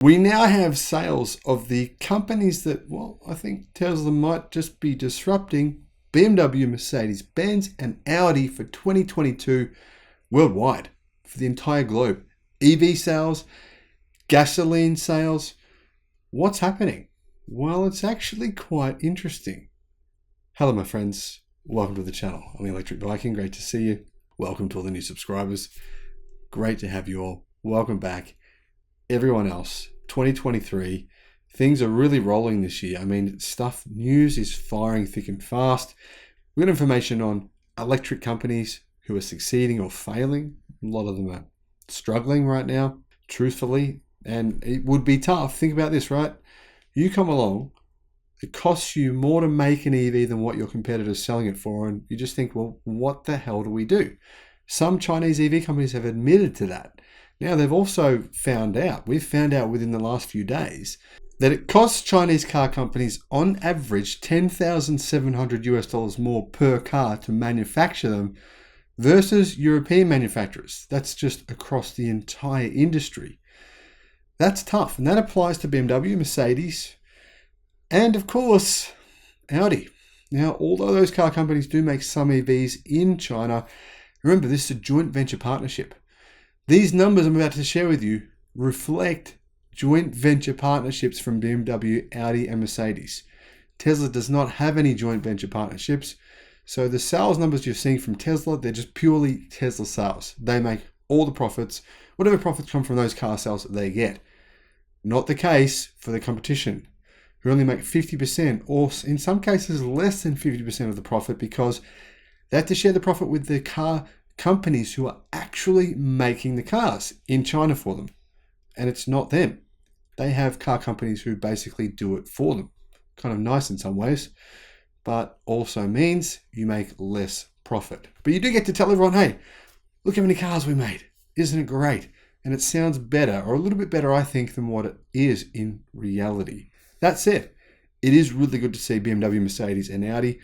We now have sales of the companies that, well, I think Tesla might just be disrupting: BMW, Mercedes-Benz, and Audi for 2022 worldwide, for the entire globe. EV sales, gasoline sales. What's happening? Well, it's actually quite interesting. Hello, my friends. Welcome to the channel. I'm the Electric Viking. Great to see you. Welcome to all the new subscribers. Great to have you all. Welcome back. Everyone else, 2023, things are really rolling this year. I mean, news is firing thick and fast. We've got information on electric companies who are succeeding or failing. A lot of them are struggling right now, truthfully, and it would be tough. Think about this, right? You come along, it costs you more to make an EV than what your competitor's selling it for, and you just think, well, what the hell do we do? Some Chinese EV companies have admitted to that. Now, they've also we've found out within the last few days, that it costs Chinese car companies on average $10,700 more per car to manufacture them versus European manufacturers. That's just across the entire industry. That's tough, and that applies to BMW, Mercedes, and of course, Audi. Now, although those car companies do make some EVs in China, remember, this is a joint venture partnership. These numbers I'm about to share with you reflect joint venture partnerships from BMW, Audi, and Mercedes. Tesla does not have any joint venture partnerships. So the sales numbers you're seeing from Tesla, they're just purely Tesla sales. They make all the profits. Whatever profits come from those car sales, they get. Not the case for the competition, who only make 50%, or in some cases less than 50% of the profit, because they have to share the profit with the car companies who are actually making the cars in China for them. And it's not them. They have car companies who basically do it for them. Kind of nice in some ways, but also means you make less profit. But you do get to tell everyone, hey, look how many cars we made. Isn't it great? And it sounds better, or a little bit better, I think, than what it is in reality. That said, it is really good to see BMW, Mercedes, and Audi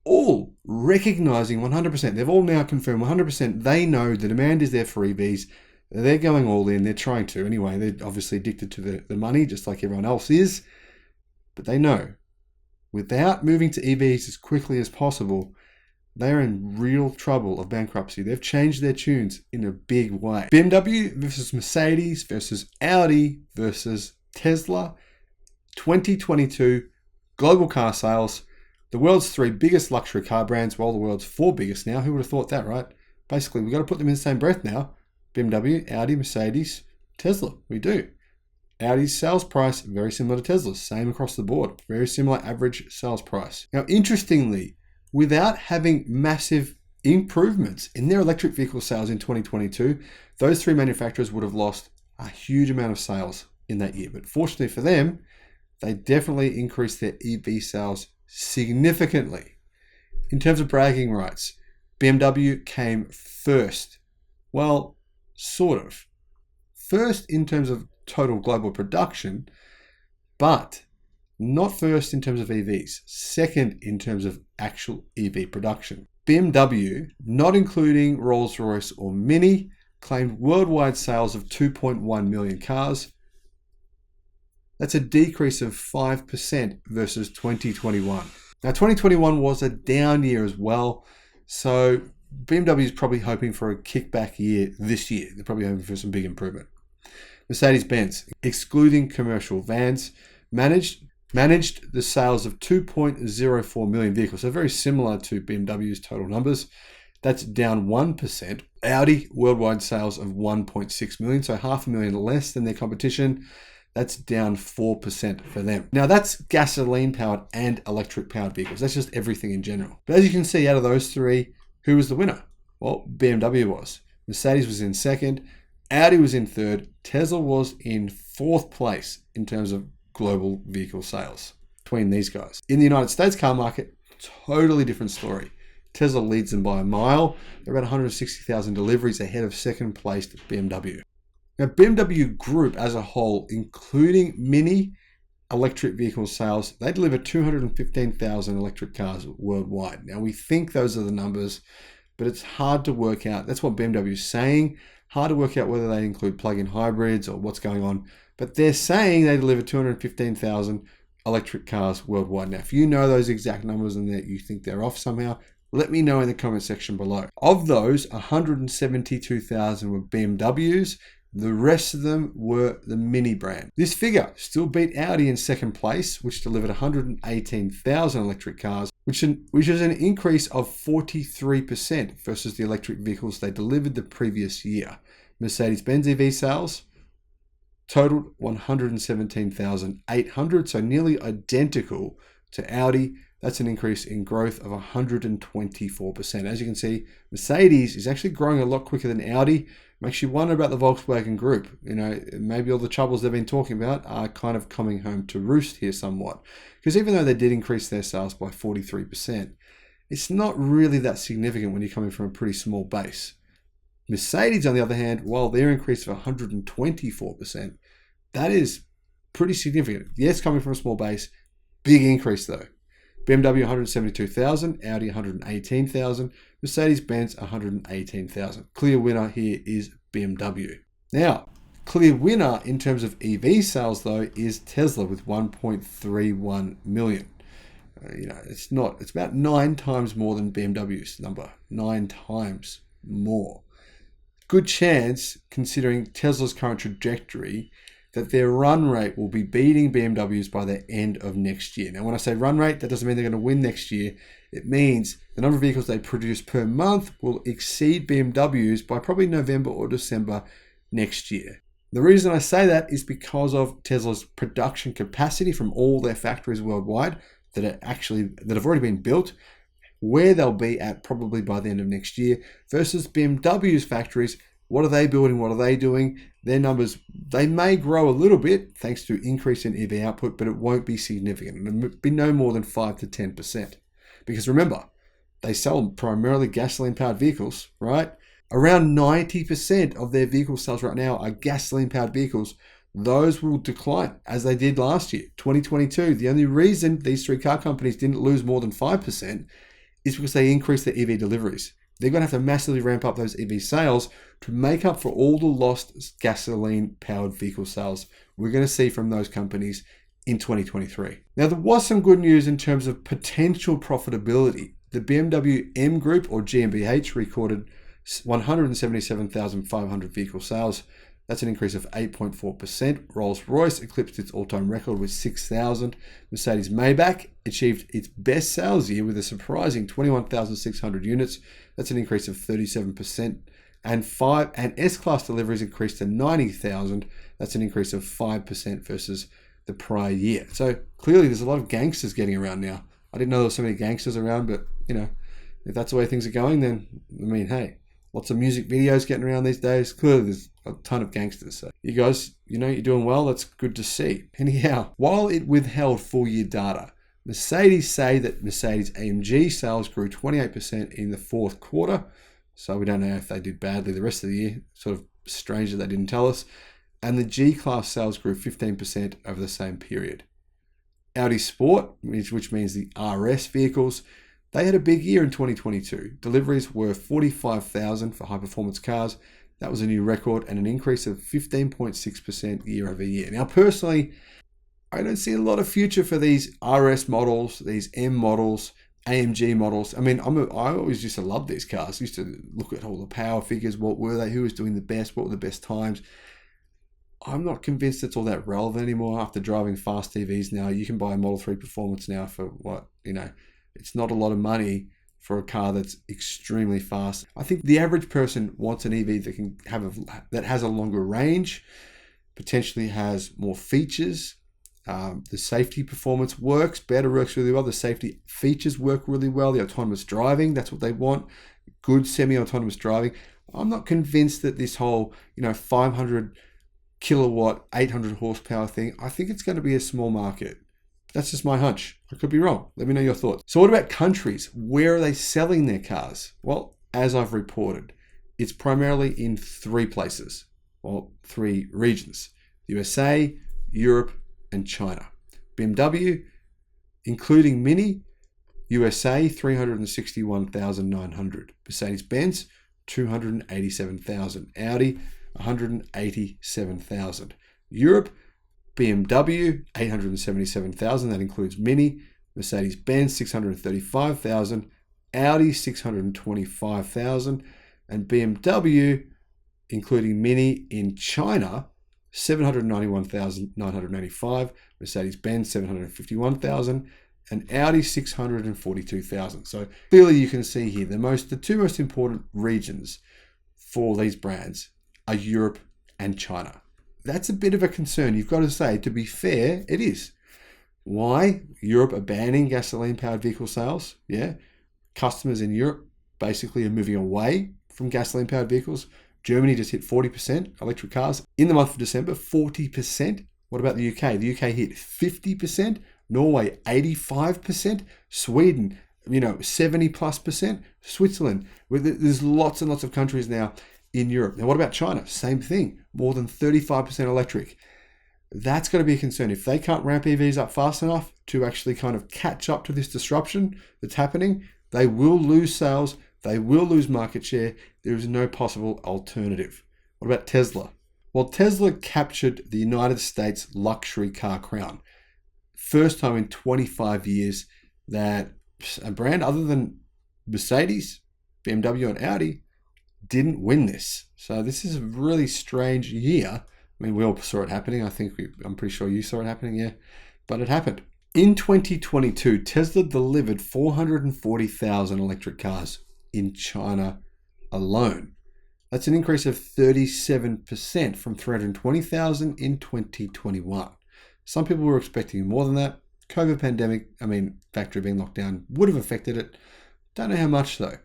all recognizing 100%. They've all now confirmed 100%. They know the demand is there for EVs. They're going all in. They're trying to. Anyway, they're obviously addicted to the money, just like everyone else is. But they know, without moving to EVs as quickly as possible, they're in real trouble of bankruptcy. They've changed their tunes in a big way. BMW versus Mercedes versus Audi versus Tesla. 2022 global car sales. The world's 3 biggest luxury car brands, well, the world's 4 biggest now. Who would have thought that, right? Basically, we've got to put them in the same breath now. BMW, Audi, Mercedes, Tesla. We do. Audi's sales price, very similar to Tesla's. Same across the board. Very similar average sales price. Now, interestingly, without having massive improvements in their electric vehicle sales in 2022, those 3 manufacturers would have lost a huge amount of sales in that year. But fortunately for them, they definitely increased their EV sales significantly. In terms of bragging rights, BMW came first. Well, sort of. First in terms of total global production, but not first in terms of EVs. Second in terms of actual EV production. BMW, not including Rolls-Royce or Mini, claimed worldwide sales of 2.1 million cars. That's a decrease of 5% versus 2021. Now, 2021 was a down year as well, so BMW is probably hoping for a kickback year this year. They're probably hoping for some big improvement. Mercedes-Benz, excluding commercial vans, managed the sales of 2.04 million vehicles, so very similar to BMW's total numbers. That's down 1%. Audi, worldwide sales of 1.6 million, so 500,000 less than their competition. That's down 4% for them. Now, that's gasoline-powered and electric-powered vehicles. That's just everything in general. But as you can see, out of those 3, who was the winner? Well, BMW was. Mercedes was in second. Audi was in third. Tesla was in 4th place in terms of global vehicle sales between these guys. In the United States car market, totally different story. Tesla leads them by a mile. They're about 160,000 deliveries ahead of second placed BMW. Now, BMW Group as a whole, including Mini electric vehicle sales, they deliver 215,000 electric cars worldwide. Now, we think those are the numbers, but it's hard to work out. That's what BMW is saying. Hard to work out whether they include plug-in hybrids or what's going on. but they're saying they deliver 215,000 electric cars worldwide. Now, if you know those exact numbers and that you think they're off somehow, let me know in the comment section below. Of those, 172,000 were BMWs. The rest of them were the Mini brand. This figure still beat Audi in second place, which delivered 118,000 electric cars, which is an increase of 43% versus the electric vehicles they delivered the previous year. Mercedes-Benz EV sales totaled 117,800, so nearly identical to Audi. That's an increase in growth of 124%. As you can see, Mercedes is actually growing a lot quicker than Audi. Makes you wonder about the Volkswagen group. You know, maybe all the troubles they've been talking about are kind of coming home to roost here somewhat. Because even though they did increase their sales by 43%, it's not really that significant when you're coming from a pretty small base. Mercedes, on the other hand, while their increase of 124%, that is pretty significant. Yes, coming from a small base, big increase though. BMW 172,000, Audi 118,000, Mercedes-Benz 118,000. Clear winner here is BMW. Now, clear winner in terms of EV sales though is Tesla with 1.31 million. It's about 9 times more than BMW's number, 9 times more. Good chance, considering Tesla's current trajectory, that their run rate will be beating BMW's by the end of next year. Now, when I say run rate, that doesn't mean they're going to win next year. It means the number of vehicles they produce per month will exceed BMW's by probably November or December next year. The reason I say that is because of Tesla's production capacity from all their factories worldwide that have already been built, where they'll be at probably by the end of next year, versus BMW's factories. What are they building? What are they doing? Their numbers, they may grow a little bit thanks to increase in EV output, but it won't be significant. It'll be no more than 5 to 10%. Because remember, they sell primarily gasoline-powered vehicles, right? Around 90% of their vehicle sales right now are gasoline-powered vehicles. Those will decline as they did last year, 2022. The only reason these 3 car companies didn't lose more than 5% is because they increased their EV deliveries. They're going to have to massively ramp up those EV sales to make up for all the lost gasoline-powered vehicle sales we're going to see from those companies in 2023. Now, there was some good news in terms of potential profitability. The BMW M Group, or GmbH, recorded 177,500 vehicle sales. That's an increase of 8.4%. Rolls-Royce eclipsed its all-time record with 6,000. Mercedes-Maybach achieved its best sales year with a surprising 21,600 units. That's an increase of 37%. And S-Class deliveries increased to 90,000. That's an increase of 5% versus the prior year. So clearly there's a lot of gangsters getting around now. I didn't know there were so many gangsters around, but if that's the way things are going, then hey, lots of music videos getting around these days. Clearly there's a ton of gangsters. So you guys, you're doing well. That's good to see. Anyhow, while it withheld full year data, Mercedes say that Mercedes-AMG sales grew 28% in the fourth quarter. So we don't know if they did badly the rest of the year. Sort of strange that they didn't tell us. And the G-Class sales grew 15% over the same period. Audi Sport, which means the RS vehicles, they had a big year in 2022. Deliveries were 45,000 for high-performance cars. That was a new record and an increase of 15.6% year over year. Now, personally, I don't see a lot of future for these RS models, these M models, AMG models. I mean, I always used to love these cars. I used to look at all the power figures. What were they? Who was doing the best? What were the best times? I'm not convinced it's all that relevant anymore after driving fast EVs now. You can buy a Model 3 Performance now for what, it's not a lot of money for a car that's extremely fast. I think the average person wants an EV that has a longer range, potentially has more features. The safety performance works really well. The safety features work really well. The autonomous driving, that's what they want. Good semi-autonomous driving. I'm not convinced that this whole, 500 kilowatt, 800 horsepower thing, I think it's going to be a small market. That's just my hunch. I could be wrong. Let me know your thoughts. So what about countries? Where are they selling their cars? Well, as I've reported, it's primarily in 3 places, or 3 regions: USA, Europe, and China. BMW, including Mini, USA 361,900, Mercedes-Benz 287,000, Audi 187,000. Europe, BMW, 877,000. That includes Mini. Mercedes-Benz, 635,000. Audi, 625,000. And BMW, including Mini in China, 791,985. Mercedes-Benz, 751,000. And Audi, 642,000. So clearly you can see here the two most important regions for these brands are Europe and China. That's a bit of a concern. You've got to say, to be fair, it is. Why? Europe are banning gasoline-powered vehicle sales. Yeah. Customers in Europe basically are moving away from gasoline-powered vehicles. Germany just hit 40% electric cars. In the month of December, 40%. What about the UK? The UK hit 50%. Norway, 85%. Sweden, 70+%. Switzerland. There's lots and lots of countries now in Europe. Now, what about China? Same thing. More than 35% electric. That's got to be a concern. If they can't ramp EVs up fast enough to actually kind of catch up to this disruption that's happening, they will lose sales. They will lose market share. There is no possible alternative. What about Tesla? Well, Tesla captured the United States luxury car crown. First time in 25 years that a brand other than Mercedes, BMW, and Audi didn't win this. So this is a really strange year. I mean, we all saw it happening. I'm pretty sure you saw it happening, yeah. But it happened. In 2022, Tesla delivered 440,000 electric cars in China alone. That's an increase of 37% from 320,000 in 2021. Some people were expecting more than that. COVID pandemic, factory being locked down would have affected it. Don't know how much though.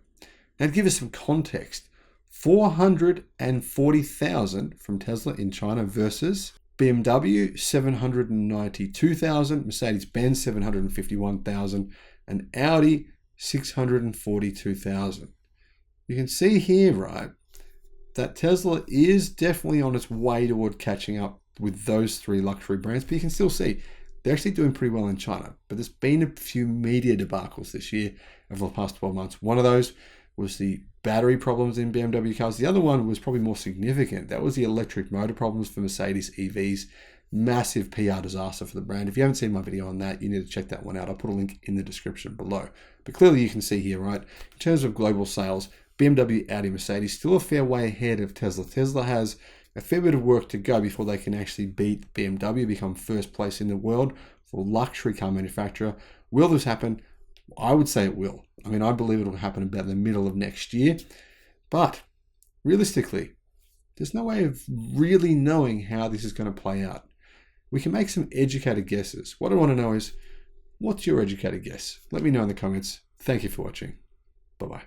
Now to give us some context, 440,000 from Tesla in China versus BMW 792,000, Mercedes-Benz 751,000, and Audi 642,000. You can see here, right, that Tesla is definitely on its way toward catching up with those three luxury brands, but you can still see they're actually doing pretty well in China. But there's been a few media debacles this year over the past 12 months. One of those was the battery problems in BMW cars. The other one was probably more significant. That was the electric motor problems for Mercedes EVs. Massive PR disaster for the brand. If you haven't seen my video on that, you need to check that one out. I'll put a link in the description below. But clearly you can see here, right, in terms of global sales, BMW, Audi, Mercedes still a fair way ahead of Tesla. Tesla has a fair bit of work to go before they can actually beat BMW, become first place in the world for luxury car manufacturer. Will this happen? I would say it will. I believe it will happen about the middle of next year. But realistically, there's no way of really knowing how this is going to play out. We can make some educated guesses. What I want to know is, what's your educated guess? Let me know in the comments. Thank you for watching. Bye-bye.